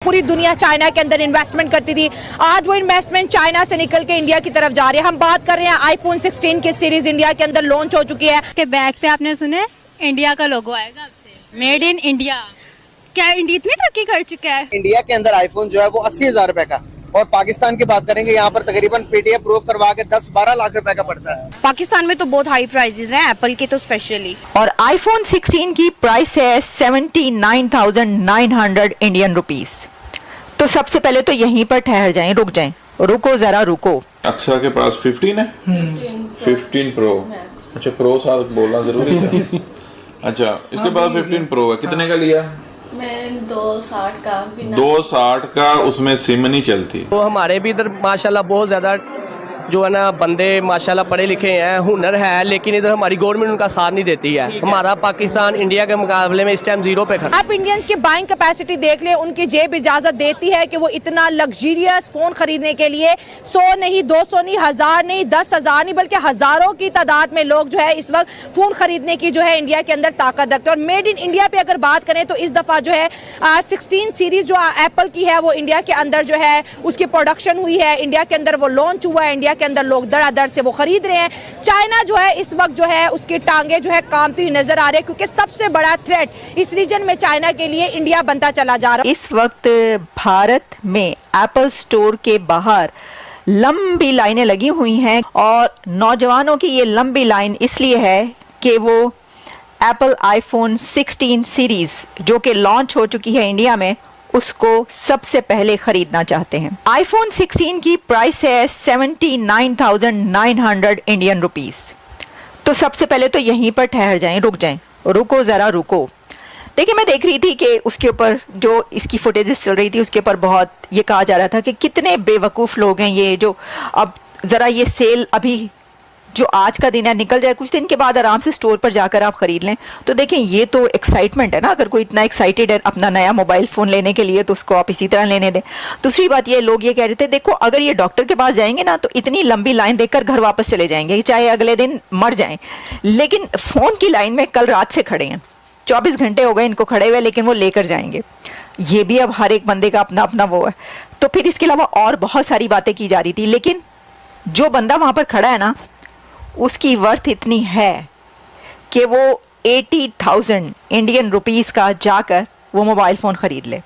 पूरी दुनिया चाइना के अंदर इन्वेस्टमेंट करती थी, आज वो इन्वेस्टमेंट चाइना से निकल के इंडिया की तरफ जा रही है। हम बात कर रहे हैं आईफोन 16 की सीरीज इंडिया के अंदर लॉन्च हो चुकी है। के बैग पे आपने सुने इंडिया का लोगो आएगा आपसे, मेड इन इंडिया। क्या इंडिया इतनी तरक्की कर चुका है? इंडिया के अंदर आईफोन जो है वो 80,000 रुपए का, और पाकिस्तान की बात करेंगे यहाँ पर तकरीबन पीटीएफ प्रूफ करवा के 10-12 लाख रुपए का पड़ता है। पाकिस्तान में तो बहुत हाई प्राइसेस हैं, एप्पल के तो स्पेशली। और आईफोन 16 की प्राइस है 79,900 इंडियन रुपीस। तो सबसे पहले तो यहीं पर ठहर जाएं, रुक जाएं, रुको जरा रुको। अक्षा के पास 15 है, 15 प्रो। अच्छा प्रो साथ बोलना जरूरी है। अच्छा इसके पास 15 प्रो है, कितने का लिया? मैं 260 का। 260 का, उसमें सिम नहीं चलती। तो हमारे भी इधर माशाल्लाह बहुत ज़्यादा जो है ना बंदे माशाल्लाह पढ़े लिखे हैं, हुनर है, लेकिन इधर हमारी गवर्नमेंट उनका साथ नहीं देती है। हमारा पाकिस्तान इंडिया के मुकाबले में इस टाइम जीरो पे खड़ा। आप इंडियंस की बाइंग कैपेसिटी देख ले, उनकी जेब इजाजत देती है कि वो इतना लग्जरियस फोन खरीदने के लिए 100 नहीं, 200 नहीं, 1000 नहीं, 10,000 नहीं, बल्कि हजारों की तादाद में लोग जो है इस वक्त फोन खरीदने की जो है इंडिया के अंदर ताकत रखते हैं। और मेड इन इंडिया पे अगर बात करें तो इस दफा जो है 16 सीरीज जो एप्पल की है वो इंडिया के अंदर जो है उसकी प्रोडक्शन हुई है, इंडिया के अंदर वो लॉन्च हुआ है, इंडिया के अंदर लोग दर से वो खरीद रहे हैं। चाइना जो है इस वक्त जो है उसकी टांगे जो है कांपती हुई नजर आ रही है, क्योंकि सबसे बड़ा थ्रेट इस रीजन में चाइना के लिए इंडिया बनता चला जा रहा है। इस वक्त भारत में एप्पल स्टोर के बाहर लंबी लाइनें लगी हुई हैं, और नौजवानों की ये लंबी लाइन इसलिए है कि वो एप्पल आईफोन 16 सीरीज जो कि लॉन्च हो चुकी है इंडिया में, उसको सबसे पहले खरीदना चाहते हैं। आईफोन 16 की प्राइस है 79,900 इंडियन रुपीस। तो सबसे पहले तो यहीं पर ठहर जाएं, रुक जाएं, रुको जरा रुको। देखिए मैं देख रही थी कि उसके ऊपर जो इसकी फुटेजेस चल रही थी उसके ऊपर बहुत ये कहा जा रहा था कि कितने बेवकूफ़ लोग हैं ये, जो अब ज़रा ये सेल अभी जो आज का दिन है निकल जाए, कुछ दिन के बाद आराम से स्टोर पर जाकर आप खरीद लें। तो देखें ये तो एक्साइटमेंट है ना, अगर कोई इतना एक्साइटेड है अपना नया मोबाइल फ़ोन लेने के लिए तो उसको आप इसी तरह लेने दें। दूसरी बात ये, लोग ये कह रहे थे देखो अगर ये डॉक्टर के पास जाएंगे ना तो इतनी लंबी लाइन देखकर घर वापस चले जाएंगे, चाहे अगले दिन मर जाएं। लेकिन फ़ोन की लाइन में कल रात से खड़े हैं, 24 घंटे हो गए इनको खड़े हुए, लेकिन वो लेकर जाएंगे। ये भी अब हर एक बंदे का अपना अपना वो है। तो फिर इसके अलावा और बहुत सारी बातें की जा रही थी, लेकिन जो बंदा वहाँ पर खड़ा है ना उसकी वर्थ इतनी है कि वो 80,000 इंडियन रुपीस का जाकर वो मोबाइल फ़ोन ख़रीद ले।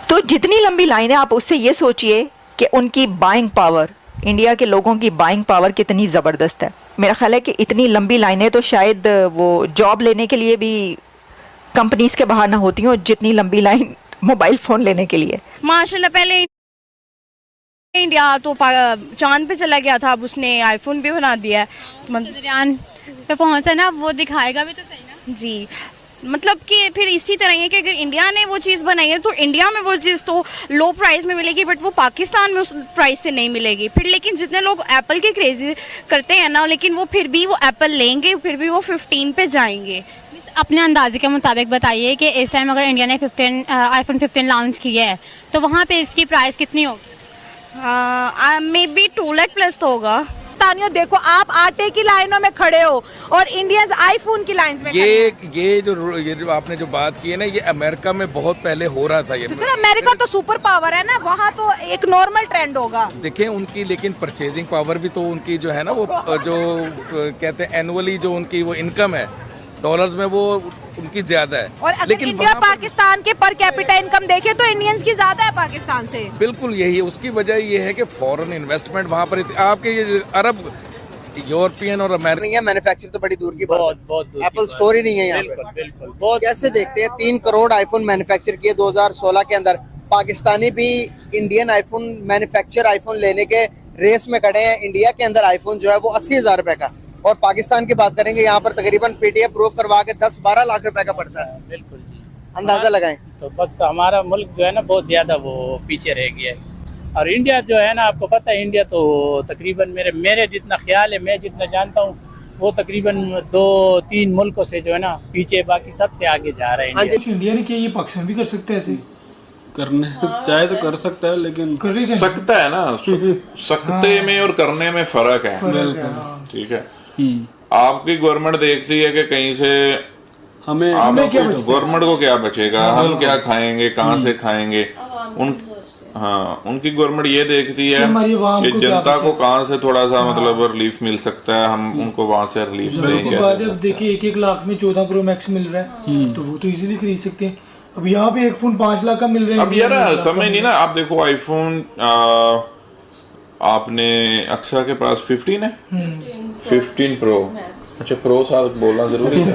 तो जितनी लंबी लाइन है आप उससे ये सोचिए कि उनकी बाइंग पावर, इंडिया के लोगों की बाइंग पावर कितनी ज़बरदस्त है। मेरा ख्याल है कि इतनी लंबी लाइनें तो शायद वो जॉब लेने के लिए भी कंपनीज़ के बाहर ना होती हों जितनी लंबी लाइन मोबाइल फ़ोन लेने के लिए। माशाल्लाह पहले इंडिया तो चांद पे चला गया था, अब उसने आईफोन भी बना दिया है। चंद्रयान पे पहुंचा ना, वो दिखाएगा भी तो सही ना जी, मतलब कि फिर इसी तरह है कि अगर इंडिया ने वो चीज़ बनाई है तो इंडिया में वो चीज़ तो लो प्राइस में मिलेगी, बट वो पाकिस्तान में उस प्राइस से नहीं मिलेगी। फिर लेकिन जितने लोग एप्पल के क्रेजी करते हैं ना, लेकिन वो फिर भी वो एप्पल लेंगे, फिर भी वो 15 पे जाएंगे। अपने अंदाजे के मुताबिक बताइए कि इस टाइम अगर इंडिया ने आईफोन 15 लॉन्च किया है तो वहाँ पे इसकी प्राइस कितनी होगी? मे बी 2 लाख प्लस तो होगा। पाकिस्तानियों देखो, आप आटे की लाइनों में खड़े हो और इंडियंस आईफोन की लाइंस में खड़े हैं। ये जो आपने जो बात की है ना, ये अमेरिका में बहुत पहले हो रहा था। ये तो सर अमेरिका तो सुपर पावर है ना, वहाँ तो एक नॉर्मल ट्रेंड होगा। देखें उनकी, लेकिन परचेजिंग पावर भी तो उनकी जो है ना, वो जो कहते हैं एनुअली जो उनकी वो इनकम है डॉलर्स में, वो उनकी ज्यादा है। और अगर लेकिन इंडिया पाकिस्तान के पर कैपिटा इनकम देखे तो इंडियंस की ज्यादा है पाकिस्तान से। बिल्कुल यही उसकी वजह ये है कि फॉरेन इन्वेस्टमेंट वहाँ पर आपके ये अरब, यूरोपियन और अमेरिकन मैन्युफैक्चर तो बड़ी दूर की बात है, बहुत एप्पल स्टोर ही नहीं है यहाँ पे। बिल्कुल कैसे देखते हैं 3 करोड़ आईफोन मैन्युफैक्चर किए 2016 के अंदर, पाकिस्तानी भी इंडियन आईफोन मैन्युफैक्चर आईफोन लेने के रेस में खड़े हैं। इंडिया के अंदर आईफोन जो है वो 80,000 रुपए का, और पाकिस्तान की बात करेंगे यहाँ पर तकरीबन पीटीएफ प्रूफ करवा के 10-12 लाख रुपए का पड़ता है। बिल्कुल जी, अंदाजा लगाएं। तो बस हमारा मुल्क जो है ना बहुत ज्यादा वो पीछे रह गया है। और इंडिया जो है ना, आपको पता है इंडिया तो तकरीबन मेरे जितना ख्याल है, मैं जितना जानता हूँ, वो तकरीबन 2-3 मुल्कों से जो है ना पीछे, बाकी सबसे आगे जा रहा है इंडिया। इंडिया ने किया, ये पाकिस्तान भी कर सकते हैं ऐसे करने चाहे तो कर सकता है, लेकिन सकता है ना, सकते में और करने में फर्क है। ठीक है, आपकी गवर्नमेंट देखती है कि कहीं से हमें हमें क्या बचता है? गवर्नमेंट को क्या बचेगा, हम क्या खाएंगे, कहाँ से खाएंगे? उन हाँ, उनकी गवर्नमेंट ये देखती है कि हमारी आवाम कि को क्या जनता को बचे। कहाँ से थोड़ा सा मतलब रिलीफ मिल सकता है, हम उनको वहां से रिलीफ जाहिर सी दें बात है, कैसे। अब देखिए 1-1 लाख में 14 प्रो मैक्स मिल रहा है, तो वो तो इजीली खरीद सकते हैं। अब यहाँ पे एक फोन 5 लाख का मिल रहा है। अब यार समझ नहीं ना, आप देखो आईफोन आपने अक्सर के पास 15 है, 15 प्रो। अच्छा प्रो साथ बोलना जरूरी था।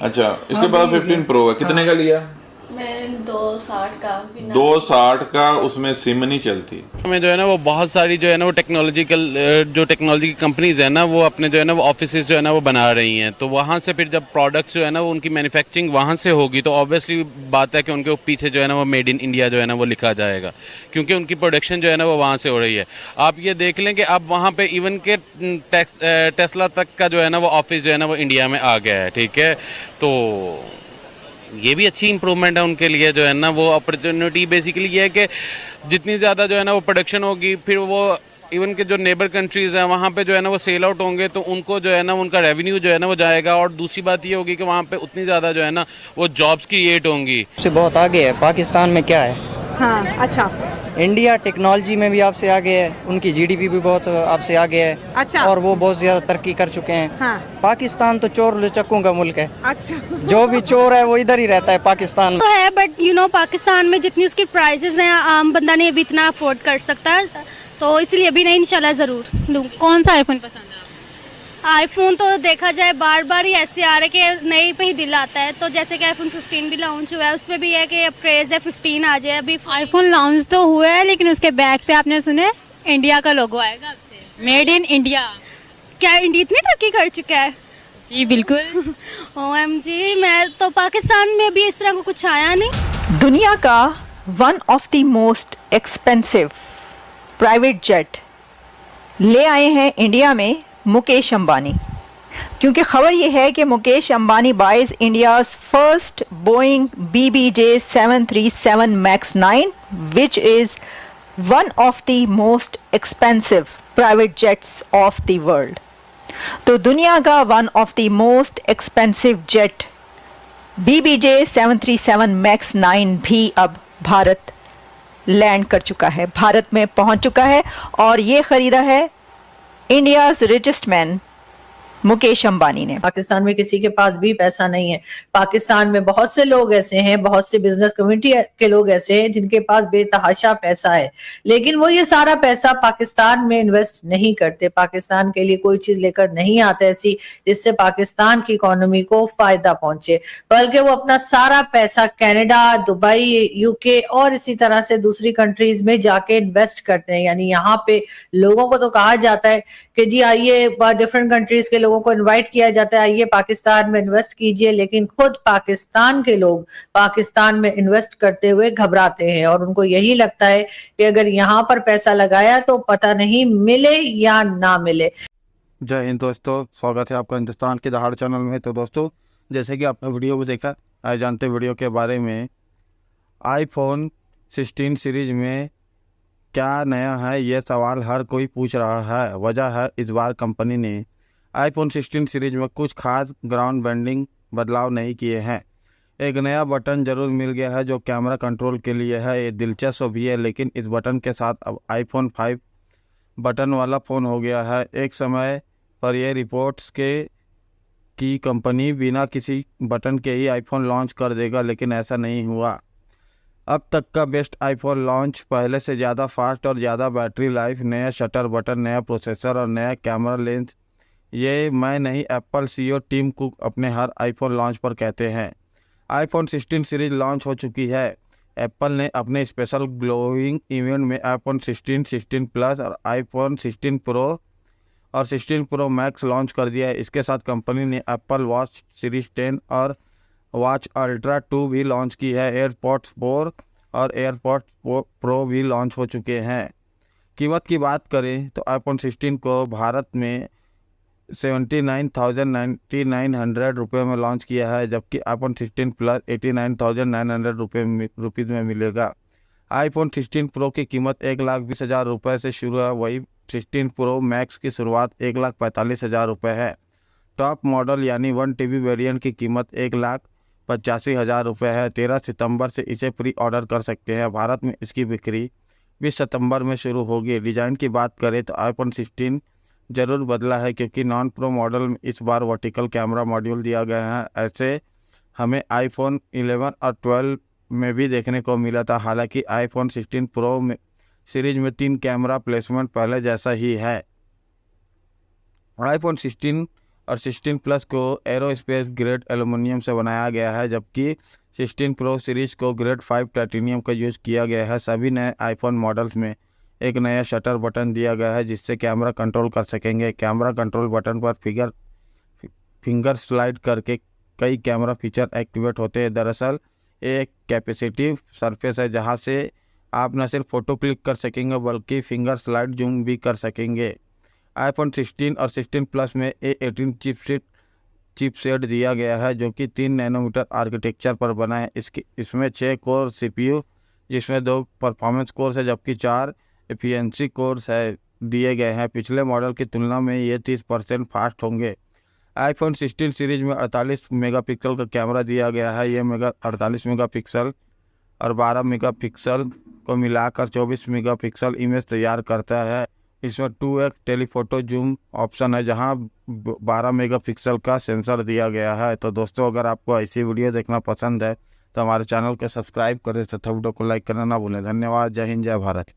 अच्छा इसके पास 15 प्रो है, कितने का लिया? मैं 260 का 260 का, उसमें सिम नहीं चलती। में जो है ना वो बहुत सारी जो है ना वो टेक्नोलॉजी की कंपनीज है ना वो अपने जो है ना वो ऑफिसेज जो है ना वो बना रही हैं, तो वहाँ से फिर जब प्रोडक्ट्स जो है ना वो उनकी मैन्युफैक्चरिंग वहाँ से होगी तो ऑब्वियसली बात है कि उनके पीछे जो है ना वो मेड इन इंडिया जो है ना वो लिखा जाएगा, क्योंकि उनकी प्रोडक्शन जो है ना वो वहाँ से हो रही है। आप ये देख लें कि अब वहाँ पे इवन के टेस्ला तक का जो है ना वो ऑफिस जो है ना वो इंडिया में आ गया है, ठीक है। तो ये भी अच्छी इंप्रूवमेंट है उनके लिए, जो है ना वो अपॉर्चुनिटी बेसिकली ये है कि जितनी ज़्यादा जो है ना वो प्रोडक्शन होगी, फिर वो इवन के जो नेबर कंट्रीज़ हैं वहाँ पे जो है ना वो सेल आउट होंगे, तो उनको जो है ना उनका रेवेन्यू जो है ना वो जाएगा। और दूसरी बात ये होगी कि वहाँ पे उतनी ज़्यादा जो है ना वो जॉब्स क्रिएट होंगी। से बहुत आगे है। पाकिस्तान में क्या है, हाँ अच्छा इंडिया टेक्नोलॉजी में भी आपसे आगे है, उनकी जीडीपी भी बहुत आपसे आगे है। अच्छा। और वो बहुत ज़्यादा तरक्की कर चुके हैं। हाँ। पाकिस्तान तो चोर लुचक्कों का मुल्क है। अच्छा जो भी चोर है वो इधर ही रहता है पाकिस्तान में। तो है, बट यू नो पाकिस्तान में जितनी उसकी प्राइसेस हैं आम बंदा नहीं अभी इतना अफोर्ड कर सकता है, तो इसलिए अभी नहीं, इंशाल्लाह ज़रूर लूँगी। कौन सा आईफोन पसंद है? आईफोन तो देखा जाए बार बार ही ऐसे आ रहे कि नए पे ही दिल आता है, तो जैसे कि आईफोन 15 भी लॉन्च हुआ है, उसमें भी है कि अब क्रेज़ है 15 आ जाए। अभी आईफोन लॉन्च तो हुआ है, लेकिन उसके बैक पे आपने सुने इंडिया का लोगो आएगा आपसे, मेड इन इंडिया। क्या इंडिया इतनी तरक्की कर चुका है? जी बिल्कुल। OMG, मैं तो पाकिस्तान में अभी इस तरह को कुछ आया नहीं। दुनिया का one of the most expensive private jet ले आए हैं इंडिया में मुकेश अंबानी, क्योंकि खबर यह है कि Mukesh Ambani buys India's first Boeing BBJ 737 MAX 9 which is one of the most expensive private jets of the world. तो दुनिया का one of the most expensive jet BBJ 737 MAX 9 भी अब भारत लैंड कर चुका है, भारत में पहुंच चुका है, और ये खरीदा है India's richest man Mukesh Ambani ने। पाकिस्तान में किसी के पास भी पैसा नहीं है। पाकिस्तान में बहुत से लोग ऐसे हैं, बहुत से बिजनेस कम्युनिटी के लोग ऐसे हैं जिनके पास बेतहाशा पैसा है, लेकिन वो ये सारा पैसा पाकिस्तान में इन्वेस्ट नहीं करते, पाकिस्तान के लिए कोई चीज लेकर नहीं आते ऐसी जिससे पाकिस्तान की इकोनॉमी को फायदा पहुंचे, बल्कि वो अपना सारा पैसा कनाडा, दुबई, UK और इसी तरह से दूसरी कंट्रीज में जाके इन्वेस्ट करते हैं। यानी यहाँ पे लोगों को तो कहा जाता है कि जी आइए, डिफरेंट कंट्रीज के लोगों को इनवाइट किया जाता है, आइए पाकिस्तान में इन्वेस्ट कीजिए, लेकिन खुद पाकिस्तान के लोग पाकिस्तान में इन्वेस्ट करते हुए घबराते हैं और उनको यही लगता है कि अगर यहाँ पर पैसा लगाया तो पता नहीं मिले या ना मिले। जय हिंद दोस्तों, स्वागत है आपका हिंदुस्तान के दहाड़ चैनल में। तो दोस्तों, जैसे कि आपने वीडियो में देखा, आज जानते वीडियो के बारे में आईफोन 16 सीरीज में क्या नया है, ये सवाल हर कोई पूछ रहा है। वजह है इस बार कंपनी ने आईफोन 16 सीरीज में कुछ खास ग्राउंड ब्रांडिंग बदलाव नहीं किए हैं। एक नया बटन जरूर मिल गया है जो कैमरा कंट्रोल के लिए है, ये दिलचस्प भी है, लेकिन इस बटन के साथ अब आईफोन 5 बटन वाला फ़ोन हो गया है। एक समय पर यह रिपोर्ट्स के कि कंपनी बिना किसी बटन के ही आईफोन लॉन्च कर देगा, लेकिन ऐसा नहीं हुआ। अब तक का बेस्ट आईफोन लॉन्च पहले से ज़्यादा फास्ट और ज़्यादा बैटरी लाइफ, नया शटर बटन, नया प्रोसेसर और नया कैमरा लेंस, ये मैं नहीं एप्पल CEO टिम कुक अपने हर आईफोन लॉन्च पर कहते हैं। आईफोन 16 सीरीज लॉन्च हो चुकी है। एप्पल ने अपने स्पेशल ग्लोइंग इवेंट में आईफोन 16, 16 प्लस और आईफोन 16 प्रो और 16 प्रो मैक्स लॉन्च कर दिया है। इसके साथ कंपनी ने एप्पल वॉच सीरीज 10 और वॉच अल्ट्रा 2 भी लॉन्च की है। एयरपॉड्स 4 और एयरपॉड्स प्रो भी लॉन्च हो चुके हैं। कीमत की बात करें तो आईफोन 16 को भारत में 79,900 रुपये में लॉन्च किया है, जबकि आईफोन 16 प्लस 89,900 रुपीज़ में मिलेगा। आईफोन 16 प्रो की कीमत 1,20,000 रुपये से शुरू है, वही 16 प्रो मैक्स की शुरुआत 1,45,000 रुपये है। टॉप मॉडल यानी 1 TB वेरिएंट की कीमत 1,85,000 रुपये है। 13 सितंबर से इसे प्री ऑर्डर कर सकते हैं। भारत में इसकी बिक्री 20 सितंबर में शुरू होगी। डिज़ाइन की बात करें तो आईफोन 16 ज़रूर बदला है, क्योंकि नॉन प्रो मॉडल में इस बार वर्टिकल कैमरा मॉड्यूल दिया गया है। ऐसे हमें आईफोन 11 और 12 में भी देखने को मिला था। हालांकि आईफोन 16 प्रो में सीरीज में 3 कैमरा प्लेसमेंट पहले जैसा ही है। आईफोन 16 और 16 प्लस को एरोस्पेस ग्रेड एल्युमिनियम से बनाया गया है, जबकि 16 प्रो सीरीज को ग्रेड 5 टाइटेनियम का यूज़ किया गया है। सभी नए आईफोन मॉडल्स में एक नया शटर बटन दिया गया है, जिससे कैमरा कंट्रोल कर सकेंगे। कैमरा कंट्रोल बटन पर फिंगर स्लाइड करके कई कैमरा फीचर एक्टिवेट होते हैं। दरअसल एक कैपेसिटिव सरफेस है, जहां से आप न सिर्फ फ़ोटो क्लिक कर सकेंगे बल्कि फिंगर स्लाइड जूम भी कर सकेंगे। आईफोन 16 और 16 प्लस में A18 चिपसेट दिया गया है, जो कि 3 नैनोमीटर आर्किटेक्चर पर बना है। इसमें 6 कोर CPU, जिसमें 2 परफॉर्मेंस कोर्स है, जबकि 4 एफिशिएंसी कोर्स है दिए गए हैं। पिछले मॉडल की तुलना में ये 30% फास्ट होंगे। आईफोन 16 सीरीज में 48 मेगापिक्सल का कैमरा दिया गया है। ये 48 मेगापिक्सल और 12 मेगापिक्सल को मिलाकर 24 मेगापिक्सल इमेज तैयार करता है। इसमें 2x टेलीफोटो जूम ऑप्शन है, जहां 12 मेगापिक्सल का सेंसर दिया गया है। तो दोस्तों, अगर आपको ऐसी वीडियो देखना पसंद है तो हमारे चैनल को सब्सक्राइब करें तथा वीडियो को लाइक करना ना भूलें। धन्यवाद। जय हिंद, जय भारत।